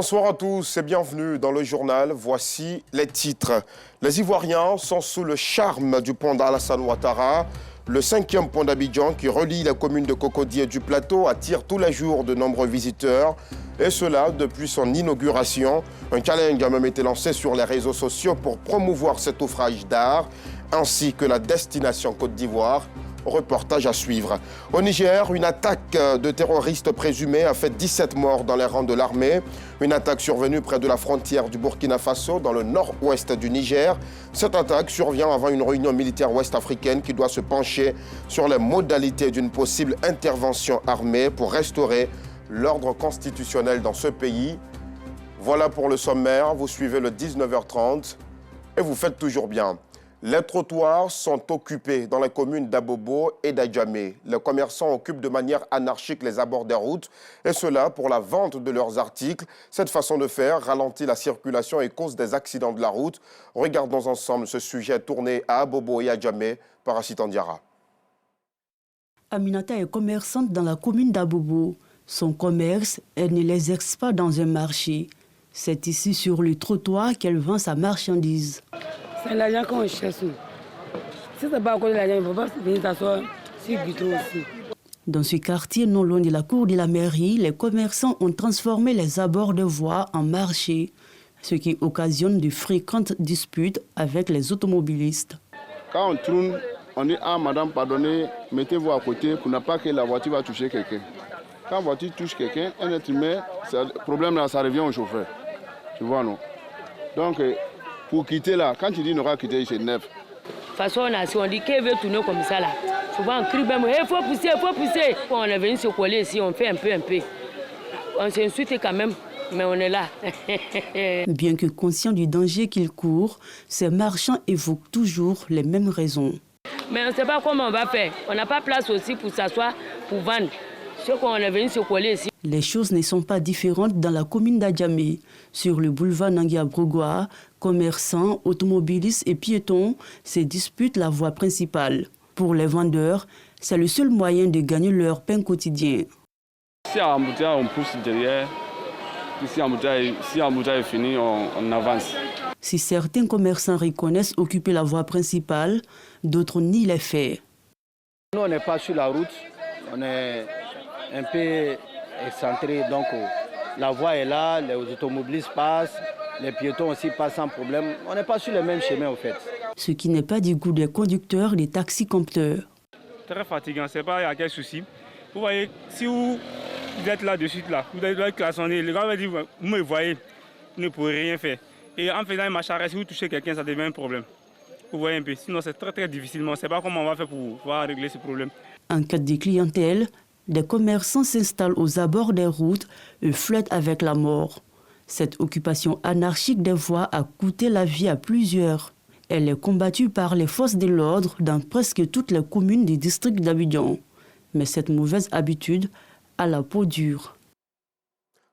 Bonsoir à tous et bienvenue dans le journal. Voici les titres. Les Ivoiriens sont sous le charme du pont d'Alassane Ouattara. Le 5e pont d'Abidjan qui relie les communes de Cocody et du Plateau attire tous les jours de nombreux visiteurs. Et cela depuis son inauguration. Un challenge a même été lancé sur les réseaux sociaux pour promouvoir cet ouvrage d'art ainsi que la destination Côte d'Ivoire. Reportage à suivre. Au Niger, une attaque de terroristes présumés a fait 17 morts dans les rangs de l'armée. Une attaque survenue près de la frontière du Burkina Faso, dans le nord-ouest du Niger. Cette attaque survient avant une réunion militaire ouest-africaine qui doit se pencher sur les modalités d'une possible intervention armée pour restaurer l'ordre constitutionnel dans ce pays. Voilà pour le sommaire. Vous suivez le 19h30 et vous faites toujours bien. Les trottoirs sont occupés dans les communes d'Abobo et d'Adjamé. Les commerçants occupent de manière anarchique les abords des routes, et cela pour la vente de leurs articles. Cette façon de faire ralentit la circulation et cause des accidents de la route. Regardons ensemble ce sujet tourné à Abobo et Adjamé par Assitan Diarra. Aminata est commerçante dans la commune d'Abobo. Son commerce, elle ne l'exerce pas dans un marché. C'est ici sur le trottoir qu'elle vend sa marchandise. C'est l'argent qu'on cherche. Si ce n'est pas à cause de l'argent, il ne faut pas venir s'asseoir sur le guitron aussi. Dans ce quartier non loin de la cour de la mairie, les commerçants ont transformé les abords de voies en marché, ce qui occasionne de fréquentes disputes avec les automobilistes. Quand on tourne, on dit « Ah, madame, pardonnez, mettez-vous à côté pour ne pas que la voiture va toucher quelqu'un. » Quand la voiture touche quelqu'un, un être humain, le problème là, ça revient au chauffeur. Tu vois, non? Donc, pour quitter là, quand tu dis n'aura quitté, c'est neuf. De toute façon, on dit qu'elle veut tourner comme ça là. Souvent on crie même, il faut pousser, il faut pousser. Quand on est venu se coller ici, on fait un peu. On s'insulte quand même, mais on est là. Bien que conscients du danger qu'ils courent, ces marchands évoquent toujours les mêmes raisons. Mais on ne sait pas comment on va faire. On n'a pas place aussi pour s'asseoir, pour vendre. C'est qu'on est venu se coller ici. Les choses ne sont pas différentes dans la commune d'Adjamé. Sur le boulevard Nangia-Brogoa, commerçants, automobilistes et piétons se disputent la voie principale. Pour les vendeurs, c'est le seul moyen de gagner leur pain quotidien. Si un embouteillage, on pousse derrière. Si l'embouteillage est fini, on avance. Si certains commerçants reconnaissent occuper la voie principale, d'autres nient les faits. Nous, on n'est pas sur la route. On est un peu excentré, donc la voie est là, les automobilistes passent, les piétons aussi passent sans problème. On n'est pas sur le même chemin en fait. Ce qui n'est pas du goût des conducteurs des taxis-compteurs. Très fatigant, c'est pas à quel souci. Vous voyez, si vous êtes là-dessus, là, vous êtes klaxonné, le gars va dire, vous me voyez, vous ne pourrez rien faire. Et en faisant une marche arrêt, si vous touchez quelqu'un, ça devient un problème. Vous voyez un peu, sinon c'est très difficile. On ne sait pas comment on va faire pour pouvoir régler ce problème. En cas de clientèle, des commerçants s'installent aux abords des routes et flirtent avec la mort. Cette occupation anarchique des voies a coûté la vie à plusieurs. Elle est combattue par les forces de l'ordre dans presque toutes les communes du district d'Abidjan. Mais cette mauvaise habitude a la peau dure.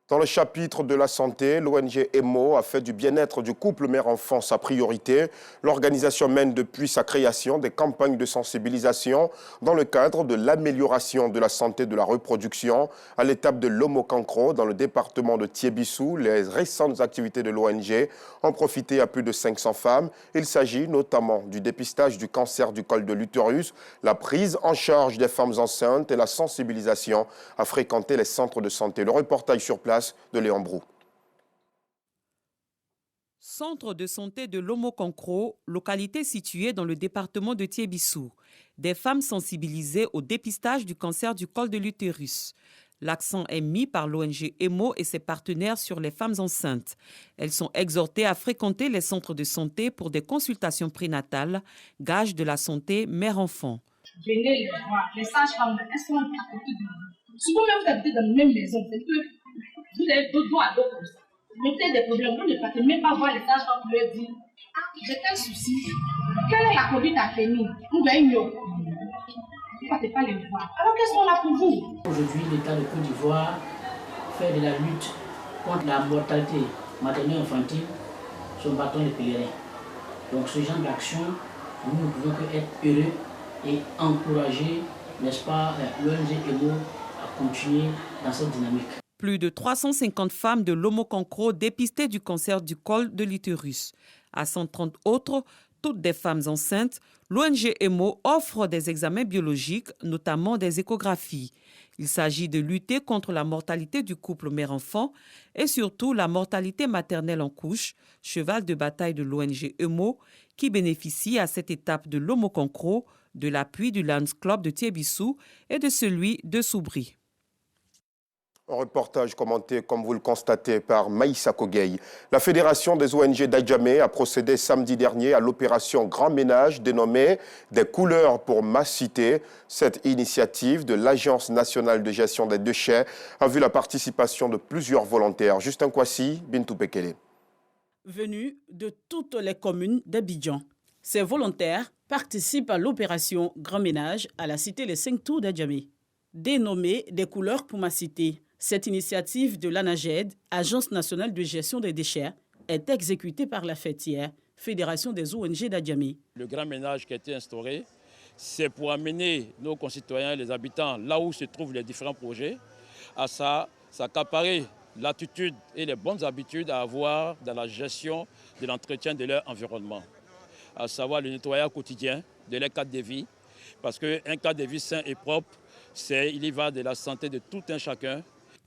Dans le chapitre de la santé, l'ONG EMO a fait du bien-être du couple mère-enfant sa priorité. L'organisation mène depuis sa création des campagnes de sensibilisation dans le cadre de l'amélioration de la santé de la reproduction. À l'étape de l'Omocancro, dans le département de Thiébissou, les récentes activités de l'ONG ont profité à plus de 500 femmes. Il s'agit notamment du dépistage du cancer du col de l'utérus, la prise en charge des femmes enceintes et la sensibilisation à fréquenter les centres de santé. Le reportage sur place de Léon Brou. Centre de santé de l'Omocancro, localité située dans le département de Thiébissou. Des femmes sensibilisées au dépistage du cancer du col de l'utérus. L'accent est mis par l'ONG EMO et ses partenaires sur les femmes enceintes. Elles sont exhortées à fréquenter les centres de santé pour des consultations prénatales, gage de la santé mère-enfant. Venez les voir, les sages-femmes, elles sont à côté de nous. Souvent même vous habitez dans la même maison, c'est que vous avez deux doigts à dos comme ça. Mettez des problèmes, vous ne partez même pas voir les sages-femmes pour leur dire j'ai tel souci. Quelle est la conduite à tenir? Vous voyez mieux. Vous ne partez pas les voir. Alors qu'est-ce qu'on a pour vous? Aujourd'hui, l'État de Côte d'Ivoire fait de la lutte contre la mortalité maternelle infantile son bâton de pèlerin. Donc ce genre d'action, nous ne pouvons que être heureux et encourager, n'est-ce pas, l'ONG EMO à continuer dans cette dynamique. Plus de 350 femmes de l'Omokankro dépistées du cancer du col de l'utérus. À 130 autres, toutes des femmes enceintes, l'ONG EMO offre des examens biologiques, notamment des échographies. Il s'agit de lutter contre la mortalité du couple mère-enfant et surtout la mortalité maternelle en couche, cheval de bataille de l'ONG EMO, qui bénéficie à cette étape de l'Omokankro de l'appui du Lions Club de Thiébissou et de celui de Soubri. Un reportage commenté, comme vous le constatez, par Maïssa Kogei. La Fédération des ONG d'Adjamé a procédé samedi dernier à l'opération Grand Ménage dénommée « Des couleurs pour ma cité ». Cette initiative de l'Agence nationale de gestion des déchets a vu la participation de plusieurs volontaires. Justin Kwasi, Bintou Pekele. Venus de toutes les communes d'Abidjan, ces volontaires participent à l'opération Grand Ménage à la cité Les 5 Tours d'Adjamé. Dénommée « Des couleurs pour ma cité », cette initiative de l'ANAGED, Agence nationale de gestion des déchets, est exécutée par la FETIER, Fédération des ONG d'Adjamé. Le grand ménage qui a été instauré, c'est pour amener nos concitoyens, les habitants, là où se trouvent les différents projets, à s'accaparer l'attitude et les bonnes habitudes à avoir dans la gestion de l'entretien de leur environnement, à savoir le nettoyage quotidien de leur cadre de vie, parce qu'un cadre de vie sain et propre, il y va de la santé de tout un chacun.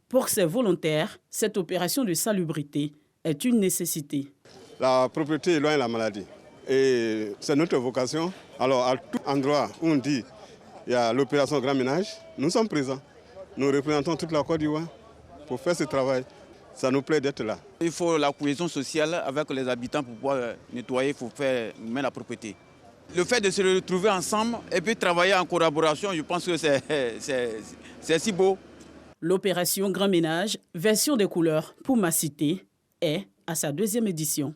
Pour ces volontaires, cette opération de salubrité est une nécessité. La propreté éloigne la maladie et c'est notre vocation. Alors à tout endroit où on dit il y a l'opération Grand Ménage, nous sommes présents. Nous représentons toute la Côte d'Ivoire pour faire ce travail. Ça nous plaît d'être là. Il faut la cohésion sociale avec les habitants pour pouvoir nettoyer, il faut faire la propreté. Le fait de se retrouver ensemble et puis travailler en collaboration, je pense que c'est si beau. L'opération Grand Ménage, version des couleurs pour ma cité, est à sa 2e édition.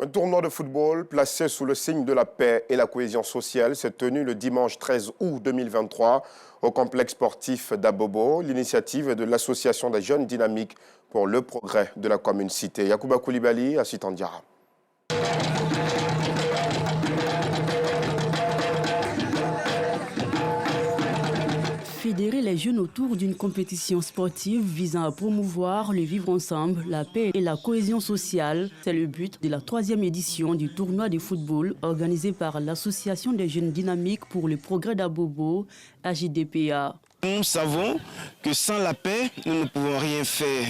Un tournoi de football placé sous le signe de la paix et la cohésion sociale s'est tenu le dimanche 13 août 2023 au complexe sportif d'Abobo. L'initiative est de l'Association des jeunes dynamiques pour le progrès de la commune cité. Yacouba Koulibaly à Sitandiara. Fédérer les jeunes autour d'une compétition sportive visant à promouvoir le vivre ensemble, la paix et la cohésion sociale, c'est le but de la 3e édition du tournoi de football organisé par l'Association des jeunes dynamiques pour le progrès d'Abobo, AJDPA. Nous savons que sans la paix, nous ne pouvons rien faire.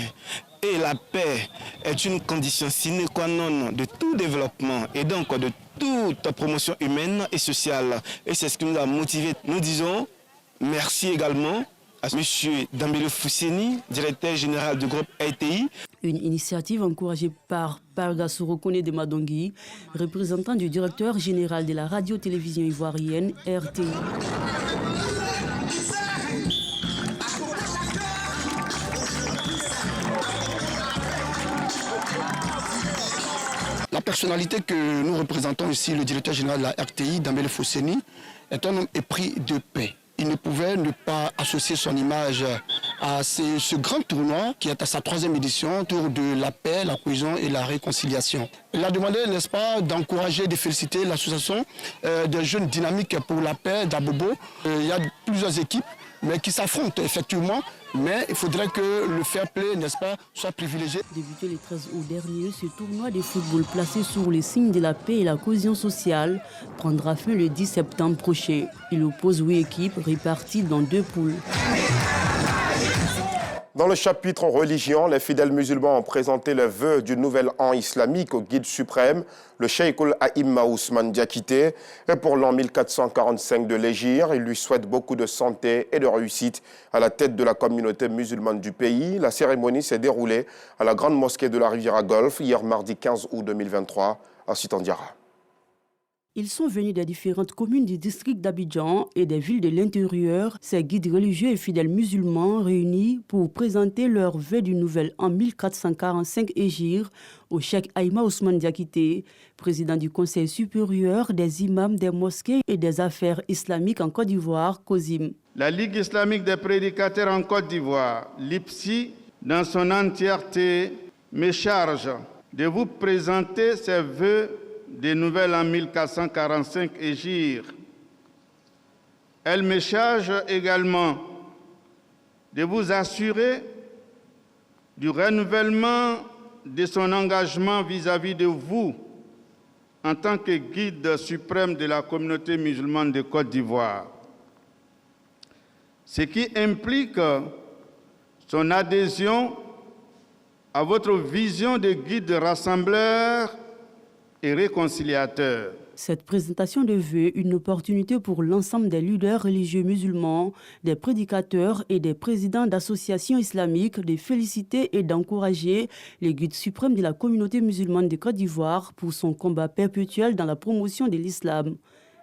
Et la paix est une condition sine qua non de tout développement et donc de toute promotion humaine et sociale. Et c'est ce qui nous a motivés. Nous disons merci également à M. Dambele Fousseni, directeur général du groupe RTI. Une initiative encouragée par Parga Sorokone de Madongui, représentant du directeur général de la radio-télévision ivoirienne RTI. La personnalité que nous représentons ici, le directeur général de la RTI, Dambele Fousseni, est un homme épris de paix. Il ne pouvait ne pas associer son image à ce grand tournoi qui est à sa 3e édition autour de la paix, la cohésion et la réconciliation. Il a demandé, n'est-ce pas, d'encourager, de féliciter l'association des jeunes dynamiques pour la paix d'Abobo. Il y a plusieurs équipes, mais qui s'affrontent effectivement. Mais il faudrait que le fair play, n'est-ce pas, soit privilégié. Débuté le 13 août dernier, ce tournoi de football placé sous les signes de la paix et la cohésion sociale prendra fin le 10 septembre prochain. Il oppose 8 équipes réparties dans 2 poules. Dans le chapitre religion, les fidèles musulmans ont présenté les vœux du nouvel an islamique au guide suprême, le Cheikh Al-A'imma Ousmane Diakité. Et pour l'an 1445 de l'Hégire, il lui souhaite beaucoup de santé et de réussite à la tête de la communauté musulmane du pays. La cérémonie s'est déroulée à la grande mosquée de la Riviera Golfe, hier mardi 15 août 2023, à Sitandiara. Ils sont venus des différentes communes du district d'Abidjan et des villes de l'intérieur. Ces guides religieux et fidèles musulmans réunis pour présenter leurs vœux du nouvel an 1445 Hégire au Cheikh Aïma Ousmane Diakité, président du Conseil supérieur des imams des mosquées et des affaires islamiques en Côte d'Ivoire, COSIM. La Ligue islamique des prédicateurs en Côte d'Ivoire, l'IPSI, dans son entièreté, me charge de vous présenter ces vœux des nouvel an 1445 Hégire. Elle me charge également de vous assurer du renouvellement de son engagement vis-à-vis de vous en tant que guide suprême de la communauté musulmane de Côte d'Ivoire, ce qui implique son adhésion à votre vision de guide rassembleur et réconciliateur. Cette présentation de vœux est une opportunité pour l'ensemble des leaders religieux musulmans, des prédicateurs et des présidents d'associations islamiques de féliciter et d'encourager les guides suprêmes de la communauté musulmane de Côte d'Ivoire pour son combat perpétuel dans la promotion de l'islam,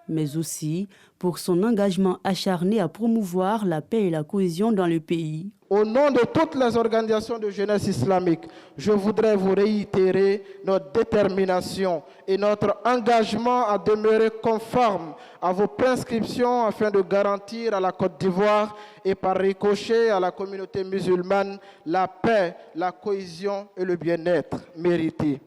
mais aussi pour son engagement acharné à promouvoir la paix et la cohésion dans le pays. Au nom de toutes les organisations de jeunesse islamique, je voudrais vous réitérer notre détermination et notre engagement à demeurer conforme à vos prescriptions afin de garantir à la Côte d'Ivoire et par ricochet à la communauté musulmane la paix, la cohésion et le bien-être mérités.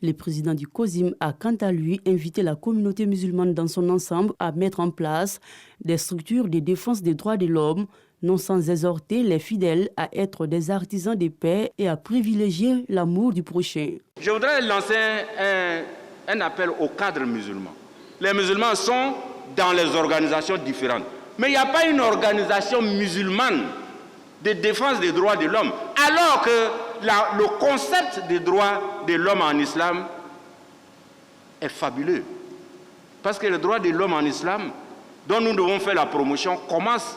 Le président du COSIM a quant à lui invité la communauté musulmane dans son ensemble à mettre en place des structures de défense des droits de l'homme, non sans exhorter les fidèles à être des artisans de paix et à privilégier l'amour du prochain. Je voudrais lancer un appel aux cadres musulmans. Les musulmans sont dans les organisations différentes, mais il n'y a pas une organisation musulmane de défense des droits de l'homme, alors que le concept des droits de l'homme en islam est fabuleux. Parce que les droits de l'homme en islam, dont nous devons faire la promotion, commence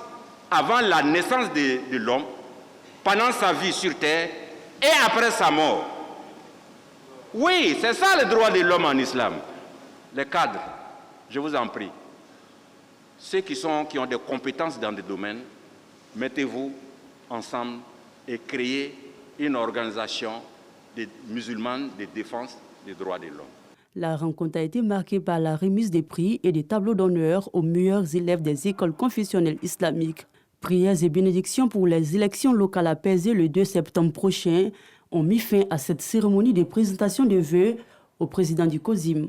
avant la naissance de l'homme, pendant sa vie sur terre et après sa mort. Oui, c'est ça le droit de l'homme en islam. Les cadres, je vous en prie, ceux qui ont des compétences dans des domaines, mettez-vous ensemble et créez une organisation des musulmans de défense des droits de l'homme. La rencontre a été marquée par la remise des prix et des tableaux d'honneur aux meilleurs élèves des écoles confessionnelles islamiques. Prières et bénédictions pour les élections locales apaisées le 2 septembre prochain ont mis fin à cette cérémonie de présentation de vœux au président du COSIM.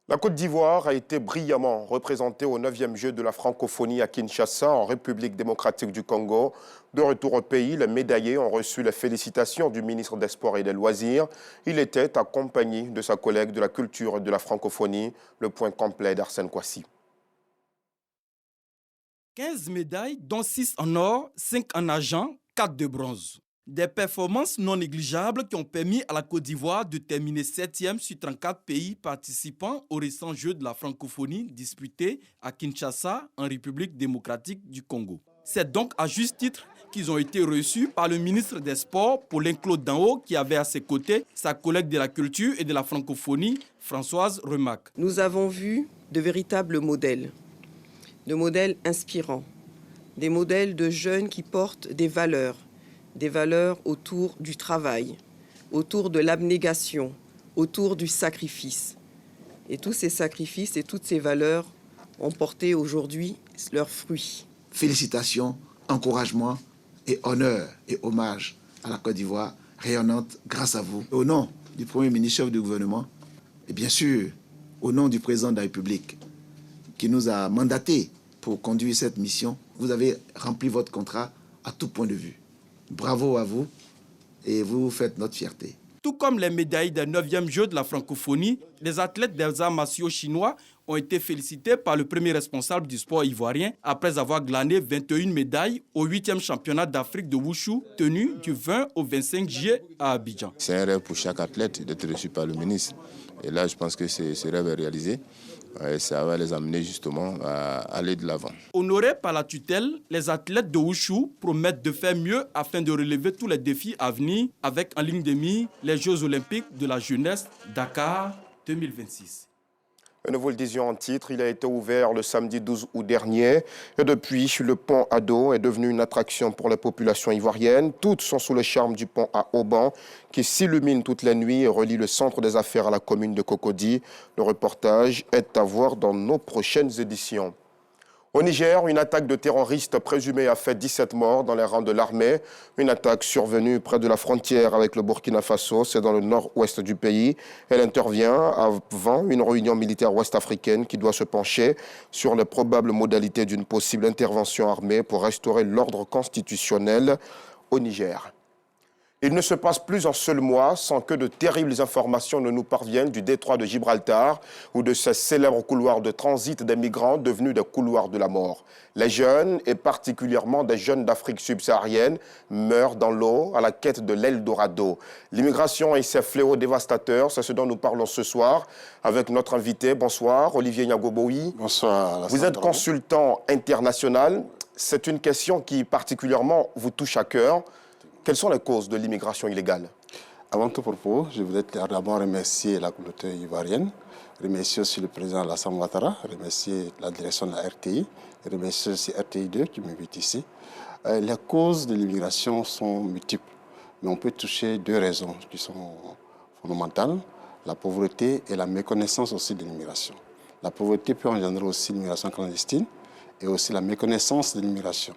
La Côte d'Ivoire a été brillamment représentée au 9e jeu de la francophonie à Kinshasa, en République démocratique du Congo. De retour au pays, les médaillés ont reçu les félicitations du ministre des Sports et des Loisirs. Il était accompagné de sa collègue de la culture et de la francophonie. Le point complet d'Arsène Kouassi. 15 médailles, dont 6 en or, 5 en argent, 4 de bronze. Des performances non négligeables qui ont permis à la Côte d'Ivoire de terminer 7e sur 34 pays participant aux récents Jeux de la francophonie disputés à Kinshasa, en République démocratique du Congo. C'est donc à juste titre qu'ils ont été reçus par le ministre des Sports, Paulin Claude Danho, qui avait à ses côtés sa collègue de la culture et de la francophonie, Françoise Remac. Nous avons vu de véritables modèles, de modèles inspirants, des modèles de jeunes qui portent des valeurs autour du travail, autour de l'abnégation, autour du sacrifice. Et tous ces sacrifices et toutes ces valeurs ont porté aujourd'hui leurs fruits. Félicitations, encouragements et honneur et hommage à la Côte d'Ivoire rayonnante grâce à vous. Au nom du Premier ministre, chef du gouvernement, et bien sûr au nom du président de la République qui nous a mandatés pour conduire cette mission, vous avez rempli votre contrat à tout point de vue. Bravo à vous et vous faites notre fierté. Tout comme les médailles des 9e Jeux de la francophonie, les athlètes des arts martiaux chinois ont été félicités par le premier responsable du sport ivoirien après avoir glané 21 médailles au 8e championnat d'Afrique de Wushu tenu du 20 au 25 juillet à Abidjan. C'est un rêve pour chaque athlète d'être reçu par le ministre. Et là, je pense que ce rêve est réalisé. Et ça va les amener justement à aller de l'avant. Honorés par la tutelle, les athlètes de Wushu promettent de faire mieux afin de relever tous les défis à venir avec en ligne de mire les Jeux olympiques de la jeunesse Dakar 2026. Et nous vous le disions en titre, il a été ouvert le samedi 12 août dernier. Et depuis, le pont Ado est devenu une attraction pour les populations ivoiriennes. Toutes sont sous le charme du pont à Auban, qui s'illumine toutes les nuits et relie le centre des affaires à la commune de Cocody. Le reportage est à voir dans nos prochaines éditions. Au Niger, une attaque de terroristes présumée a fait 17 morts dans les rangs de l'armée. Une attaque survenue près de la frontière avec le Burkina Faso, c'est dans le nord-ouest du pays. Elle intervient avant une réunion militaire ouest-africaine qui doit se pencher sur les probables modalités d'une possible intervention armée pour restaurer l'ordre constitutionnel au Niger. Il ne se passe plus un seul mois sans que de terribles informations ne nous parviennent du détroit de Gibraltar ou de ces célèbres couloirs de transit des migrants devenus des couloirs de la mort. Les jeunes, et particulièrement des jeunes d'Afrique subsaharienne, meurent dans l'eau à la quête de l'Eldorado. L'immigration et ses fléaux dévastateurs, c'est ce dont nous parlons ce soir avec notre invité. Bonsoir, Olivier Nyagoboui. Bonsoir. Vous êtes consultant international. C'est une question qui particulièrement vous touche à cœur. Quelles sont les causes de l'immigration illégale? Avant tout propos, je voudrais d'abord remercier la communauté ivoirienne, remercier aussi le président Alassane Ouattara, remercier la direction de la RTI, remercier aussi RTI2 qui m'invite ici. Les causes de l'immigration sont multiples, mais on peut toucher deux raisons qui sont fondamentales, la pauvreté et la méconnaissance aussi de l'immigration. La pauvreté peut engendrer aussi l'immigration clandestine et aussi la méconnaissance de l'immigration.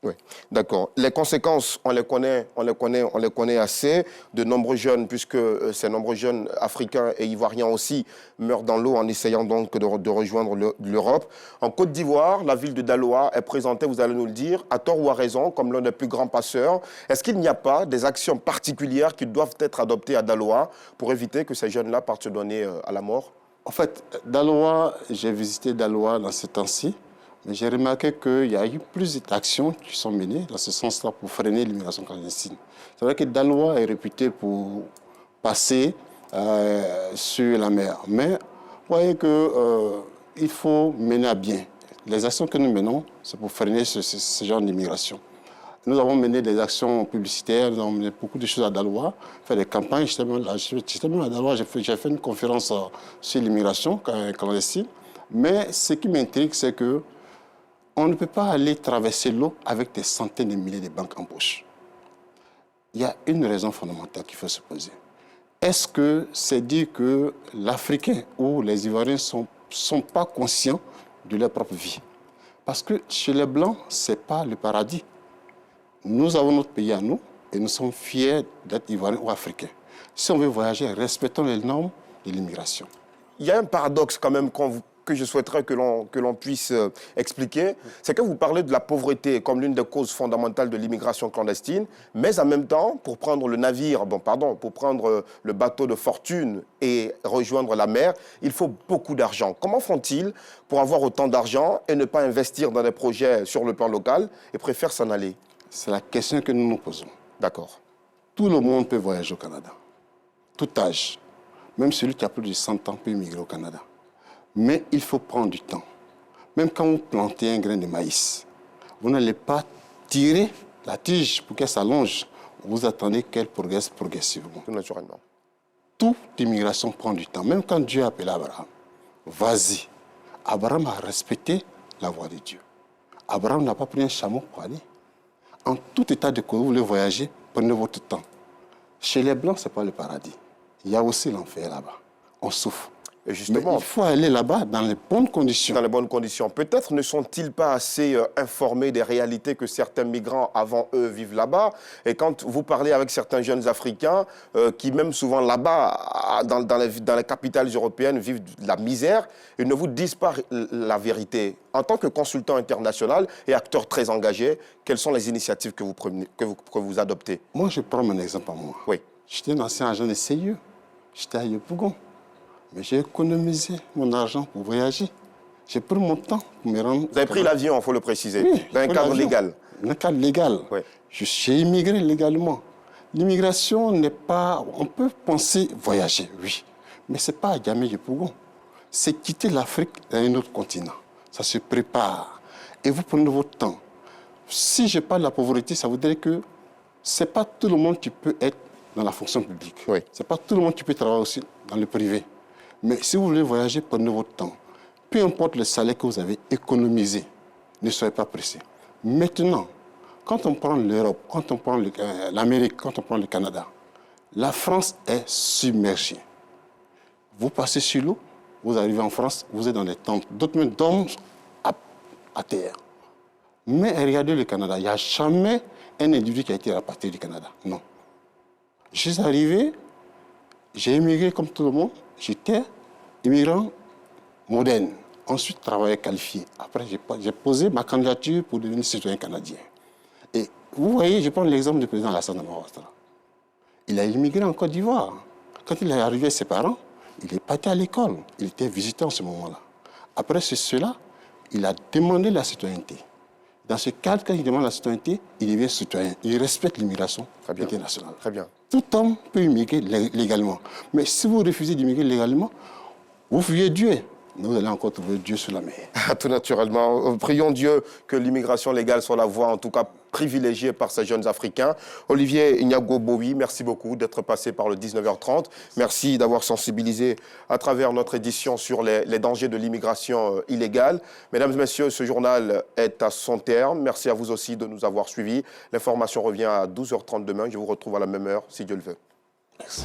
Oui, d'accord. Les conséquences, on les connaît assez. De nombreux jeunes, puisque ces nombreux jeunes africains et ivoiriens aussi meurent dans l'eau en essayant donc de rejoindre l'Europe. En Côte d'Ivoire, la ville de Daloa est présentée, vous allez nous le dire, à tort ou à raison, comme l'un des plus grands passeurs. Est-ce qu'il n'y a pas des actions particulières qui doivent être adoptées à Daloa pour éviter que ces jeunes-là partent se donner à la mort? En fait, Daloa, j'ai visité Daloa dans ce temps-ci. Mais j'ai remarqué qu'il y a eu plus d'actions qui sont menées dans ce sens-là pour freiner l'immigration clandestine. C'est vrai que Daloa est réputé pour passer sur la mer. Mais vous voyez qu'il faut mener à bien. Les actions que nous menons, c'est pour freiner ce genre d'immigration. Nous avons mené des actions publicitaires, nous avons mené beaucoup de choses à Daloa, fait des campagnes. J'étais même à Daloa, j'ai fait une conférence sur l'immigration clandestine. Mais ce qui m'intrigue, c'est que on ne peut pas aller traverser l'eau avec des centaines de milliers de banques en poche. Il y a une raison fondamentale qu'il faut se poser. Est-ce que c'est dire que l'Africain ou les Ivoiriens ne sont pas conscients de leur propre vie? Parce que chez les Blancs, ce n'est pas le paradis. Nous avons notre pays à nous et nous sommes fiers d'être Ivoiriens ou Africains. Si on veut voyager, respectons les normes de l'immigration. Il y a un paradoxe quand même que je souhaiterais que l'on puisse expliquer, c'est que vous parlez de la pauvreté comme l'une des causes fondamentales de l'immigration clandestine, mais en même temps, pour prendre pour prendre le bateau de fortune et rejoindre la mer, il faut beaucoup d'argent. Comment font-ils pour avoir autant d'argent et ne pas investir dans des projets sur le plan local et préfèrent s'en aller? C'est la question que nous nous posons. D'accord. Tout le monde peut voyager au Canada, tout âge. Même celui qui a plus de 100 ans peut immigrer au Canada. Mais il faut prendre du temps. Même quand vous plantez un grain de maïs, vous n'allez pas tirer la tige pour qu'elle s'allonge. Vous attendez qu'elle progresse progressivement. Naturellement. Toute immigration prend du temps. Même quand Dieu a appelé Abraham, vas-y. Abraham a respecté la voie de Dieu. Abraham n'a pas pris un chameau pour aller. En tout état de cause, vous voulez voyager, prenez votre temps. Chez les Blancs, ce n'est pas le paradis. Il y a aussi l'enfer là-bas. On souffre. Et justement, mais il faut aller là-bas dans les bonnes conditions. Dans les bonnes conditions. Peut-être ne sont-ils pas assez informés des réalités que certains migrants avant eux vivent là-bas. Et quand vous parlez avec certains jeunes Africains qui même souvent là-bas, dans les capitales européennes, vivent de la misère, ils ne vous disent pas la vérité. En tant que consultant international et acteur très engagé, quelles sont les initiatives que vous adoptez? Moi, je prends mon exemple à moi. Oui. J'étais un ancien agent de CIE. J'étais à Yopougon. Mais j'ai économisé mon argent pour voyager. J'ai pris mon temps pour me rendre... Vous avez pris l'avion, il faut le préciser, oui, dans un cadre légal. Dans un cadre légal. Oui. J'ai immigré légalement. L'immigration n'est pas... On peut penser voyager, oui. Mais ce n'est pas à Yamé-Yopougon. C'est quitter l'Afrique dans un autre continent. Ça se prépare. Et vous prenez votre temps. Si je parle de la pauvreté, ça voudrait que ce n'est pas tout le monde qui peut être dans la fonction publique. Oui. Ce n'est pas tout le monde qui peut travailler aussi dans le privé. Mais si vous voulez voyager, prenez votre temps. Peu importe le salaire que vous avez économisé, ne soyez pas pressé. Maintenant, quand on prend l'Europe, quand on prend l'Amérique, quand on prend le Canada, la France est submergée. Vous passez sur l'eau, vous arrivez en France, vous êtes dans les tentes. D'autres même dorment à terre. Mais regardez le Canada, il n'y a jamais un individu qui a été rapatrié du Canada. Non. Je suis arrivé, j'ai immigré comme tout le monde. J'étais immigrant moderne. Ensuite, travailleur qualifié. Après, j'ai posé ma candidature pour devenir citoyen canadien. Et vous voyez, je prends l'exemple du président Alassane Ouattara. il a immigré en Côte d'Ivoire. Quand il est arrivé avec ses parents, il est parti à l'école. Il était visiteur en ce moment-là. Après cela, il a demandé la citoyenneté. Dans ce cadre, quand il demande la citoyenneté, il devient citoyen. Il respecte l'immigration internationale. Très bien. Tout homme peut immigrer légalement. Mais si vous refusez d'immigrer légalement, vous fuyez Dieu. Nous allons encore trouver Dieu sous la mer. Tout naturellement. Prions Dieu que l'immigration légale soit la voie, en tout cas privilégiée par ces jeunes Africains. Olivier Nyago-Bowi, merci beaucoup d'être passé par le 19h30. Merci d'avoir sensibilisé à travers notre édition sur les dangers de l'immigration illégale. Mesdames et messieurs, ce journal est à son terme. Merci à vous aussi de nous avoir suivis. L'information revient à 12h30 demain. Je vous retrouve à la même heure, si Dieu le veut. Merci.